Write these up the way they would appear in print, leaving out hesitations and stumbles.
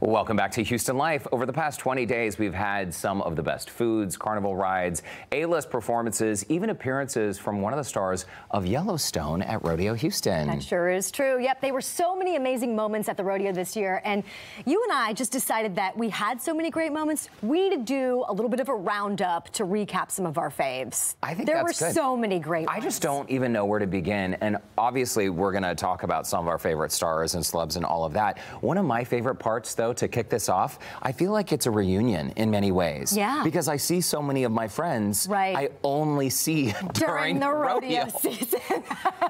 Welcome back to Houston Life. Over the past 20 days, we've had some of the best foods, carnival rides, A-list performances, even appearances from one of the stars of Yellowstone at Rodeo Houston. That sure is true. Yep, there were so many amazing moments at the rodeo this year, and you and I just decided that we had so many great moments, we need to do a little bit of a roundup to recap some of our faves. I think there that's were good. So many great ones. I just don't even know where to begin, and obviously we're going to talk about some of our favorite stars and celebs and all of that. One of my favorite parts, though, to kick this off, I feel like it's a reunion in many ways. Yeah. Because I see so many of my friends I only see during the rodeo rodeo season.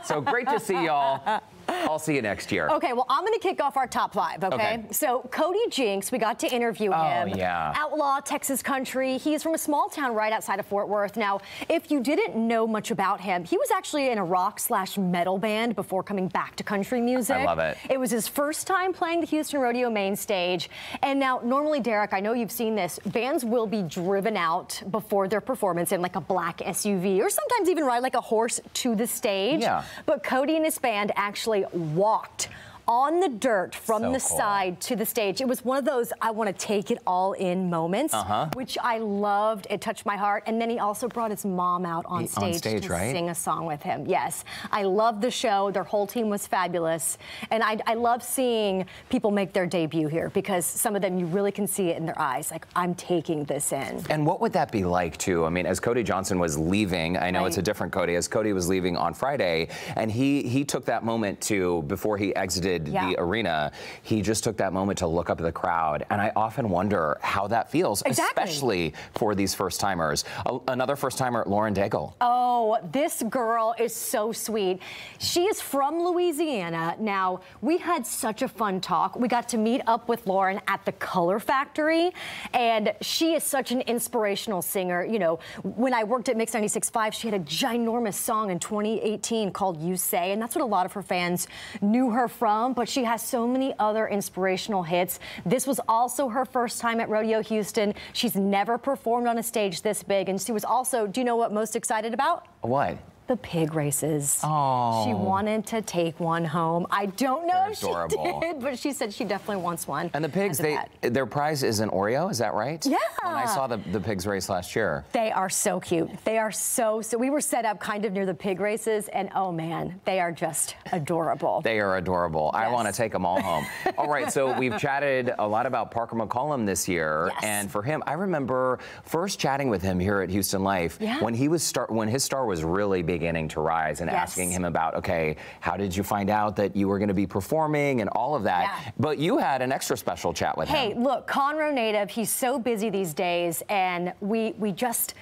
So great to see y'all. I'll see you next year. Okay, well, I'm going to kick off our top five, okay? So, Cody Jinks, we got to interview him. Yeah. Outlaw, Texas country. He's from a small town right outside of Fort Worth. Now, if you didn't know much about him, he was actually in a rock/metal band before coming back to country music. I love it. It was his first time playing the Houston Rodeo main stage. And now, normally, Derrick, I know you've seen this, bands will be driven out before their performance in like a black SUV or sometimes even ride like a horse to the stage. Yeah. But Cody and his band actually walked on the dirt from the side to the stage. It was one of those I want to take it all in moments, which I loved. It touched my heart. And then he also brought his mom out on stage to sing a song with him. Yes, I loved the show. Their whole team was fabulous. And I love seeing people make their debut here because some of them, you really can see it in their eyes. Like, I'm taking this in. And what would that be like, too? I mean, as Cody Johnson was leaving, I know it's a different Cody, as Cody was leaving on Friday, and he took that moment to, before he exited the arena, he just took that moment to look up at the crowd. And I often wonder how that feels, especially for these first-timers. Another first-timer, Lauren Daigle. Oh, this girl is so sweet. She is from Louisiana. Now, we had such a fun talk. We got to meet up with Lauren at the Color Factory, and she is such an inspirational singer. You know, when I worked at Mix 96.5, she had a ginormous song in 2018 called You Say, and that's what a lot of her fans knew her from, but she has so many other inspirational hits. This was also her first time at Rodeo Houston. She's never performed on a stage this big, and she was also, do you know what most excited about? What? The pig races. Oh. She wanted to take one home. I don't know if adorable. she did, but she said she definitely wants one. And the pigs, their prize is an Oreo, is that right? Yeah. When I saw the pigs race last year. They are so cute. They are so we were set up kind of near the pig races, and oh man, they are just adorable. They are adorable. Yes. I want to take them all home. All right, so we've chatted a lot about Parker McCollum this year, and for him, I remember first chatting with him here at Houston Life when he was when his star was really beginning to rise, and asking him about, okay, how did you find out that you were going to be performing and all of that? But you had an extra special chat with him. Hey, look, Conroe native, he's so busy these days, and we just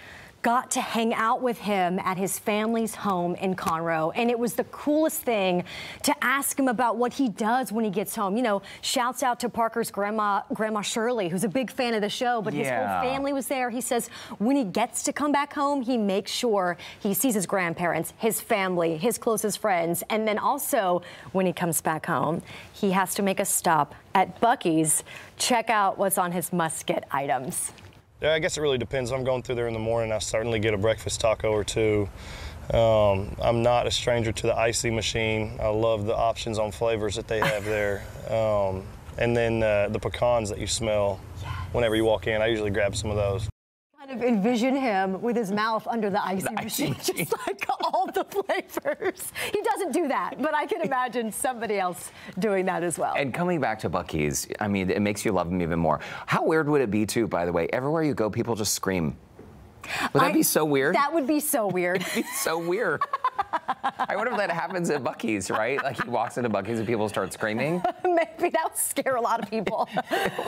got to hang out with him at his family's home in Conroe, and it was the coolest thing to ask him about what he does when he gets home. You know, shouts out to Parker's grandma Shirley, who's a big fan of the show, but his whole family was there. He says when he gets to come back home, he makes sure he sees his grandparents, his family, his closest friends, and then also when he comes back home, he has to make a stop at Buc-ee's, check out what's on his must-get items. Yeah, I guess it really depends. I'm going through there in the morning. I certainly get a breakfast taco or two. I'm not a stranger to the icy machine. I love the options on flavors that they have there. And then the pecans that you smell whenever you walk in, I usually grab some of those. Kind of envision him with his mouth under the icy machine, just like all the flavors. He doesn't do that, but I can imagine somebody else doing that as well. And coming back to Buc-ee's, I mean, it makes you love him even more. How weird would it be, too, by the way? Everywhere you go, people just scream. Would that be so weird? That would be so weird. It'd be so weird. I wonder if that happens at Buc-ee's, right? Like he walks into Buc-ee's and people start screaming. Maybe that would scare a lot of people.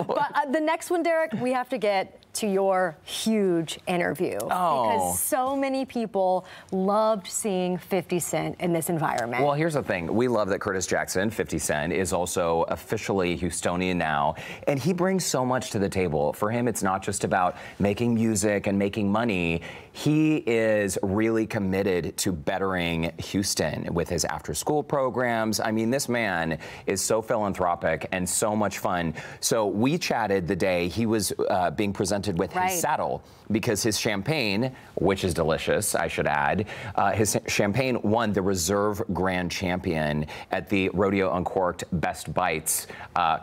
But the next one, Derrick, we have to get to your huge interview. Because so many people loved seeing 50 Cent in this environment. Well, here's the thing. We love that Curtis Jackson, 50 Cent, is also officially Houstonian now. And he brings so much to the table. For him, it's not just about making music and making money. He is really committed to bettering Houston with his after-school programs. I mean, this man is so philanthropic and so much fun. So we chatted the day he was being presented presented with his saddle, because his champagne, which is delicious, I should add, his champagne won the Reserve Grand Champion at the Rodeo Uncorked Best Bites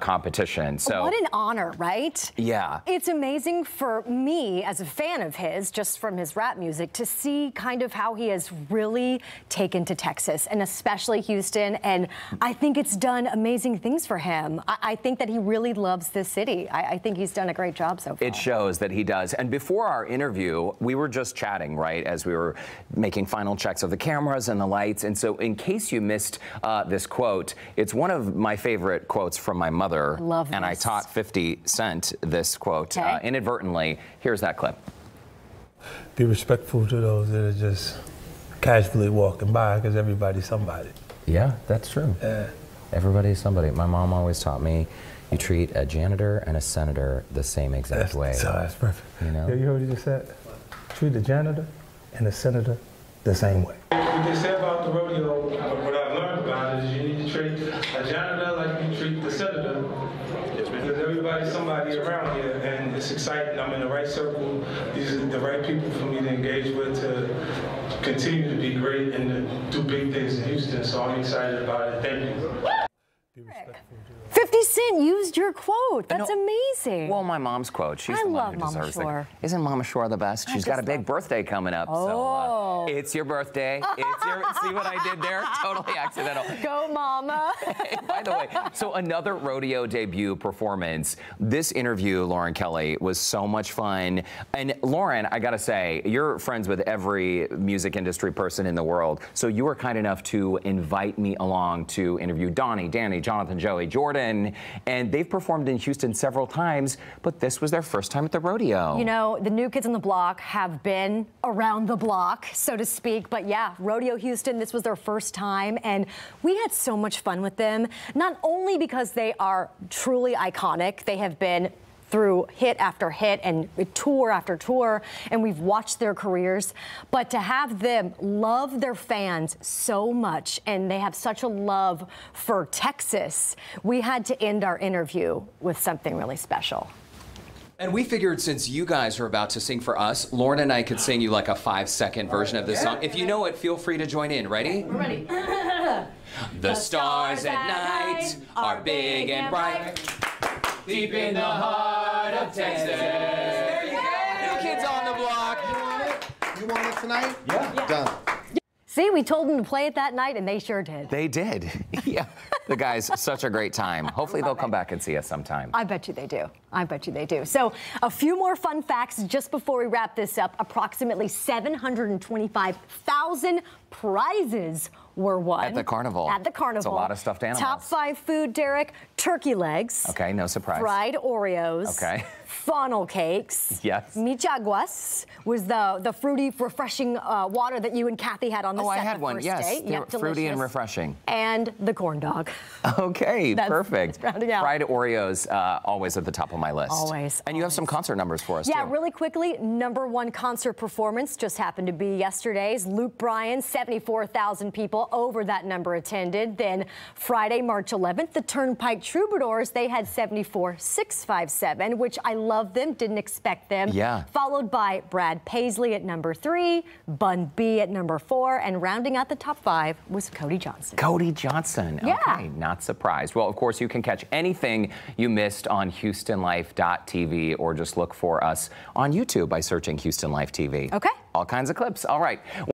competition. So what an honor, right? Yeah. It's amazing for me as a fan of his, just from his rap music, to see kind of how he has really taken to Texas, and especially Houston. And I think it's done amazing things for him. I think that he really loves this city. I think he's done a great job so far. It shows that he does. And before our interview, we were just chatting, right, as we were making final checks of the cameras and the lights. And so in case you missed this quote, it's one of my favorite quotes from my mother. I love this. And I taught 50 Cent this quote inadvertently. Here's that clip. Be respectful to those that are just casually walking by, because everybody's somebody. Yeah, that's true. Everybody's somebody. My mom always taught me, you treat a janitor and a senator the same exact way. So that's perfect. You know? You heard what you just said? Treat a janitor and a senator the same way. What they say about the rodeo, what I've learned about it is you need to treat a janitor like you treat the senator. Because everybody's somebody around here, and it's exciting. I'm in the right circle. These are the right people for me to engage with to continue to be great and to do big things in Houston. So I'm excited about it. Thank you. 50 Cent used your quote. That's amazing. Well, my mom's quote. She's the one who deserves it. Isn't Mama Shore the best? She's got a big birthday coming up. So it's your birthday. It's your. See what I did there? Totally accidental. Go, Mama. By the way, so another rodeo debut performance. This interview, Lauren Kelly, was so much fun. And Lauren, I gotta say, you're friends with every music industry person in the world. So you were kind enough to invite me along to interview Donnie, Danny, Jonathan, Joey, Jordan, and they've performed in Houston several times, but this was their first time at the rodeo. You know, the new kids on the block have been around the block, so to speak, but yeah, Rodeo Houston, this was their first time, and we had so much fun with them, not only because they are truly iconic, they have been through hit after hit and tour after tour, and we've watched their careers, but to have them love their fans so much, and they have such a love for Texas, we had to end our interview with something really special. And we figured, since you guys are about to sing for us, Lauren and I could sing you like a 5-second version of this song. If you know it, feel free to join in. Ready? We're ready. The stars at night are big and bright, deep in the heart of Texas. There you go. New kids on the block. You want it tonight? Yeah. Done. See, we told them to play it that night, and they sure did. They did. Yeah. The guys, such a great time. Hopefully they'll come back and see us sometime. I bet you they do. I bet you they do. So a few more fun facts just before we wrap this up. Approximately 725,000 prizes were won. At the carnival. At the carnival. It's a lot of stuffed animals. Top 5 food, Derrick: turkey legs. Okay, no surprise. Fried Oreos. Okay. Funnel cakes. Yes. Michaguas was the fruity, refreshing water that you and Kathy had on the set. Oh, I had one. Yes. Yep, fruity and refreshing. And the corn dog. Okay, perfect. Rounding out. Fried Oreos, always at the top of my list. Always. And you have some concert numbers for us, too. Yeah, really quickly, #1 concert performance just happened to be yesterday's. Luke Bryan, 74,000 people over that number attended. Then Friday, March 11th, the Turnpike Troubadours, they had 74,657, which I love them, didn't expect them. Yeah. Followed by Brad Paisley at #3, Bun B at #4, and rounding out the top 5 was Cody Johnson. Cody Johnson. Yeah. Okay, not surprised. Well, of course, you can catch anything you missed on HoustonLife.tv, or just look for us on YouTube by searching Houston Life TV. Okay. All kinds of clips. All right.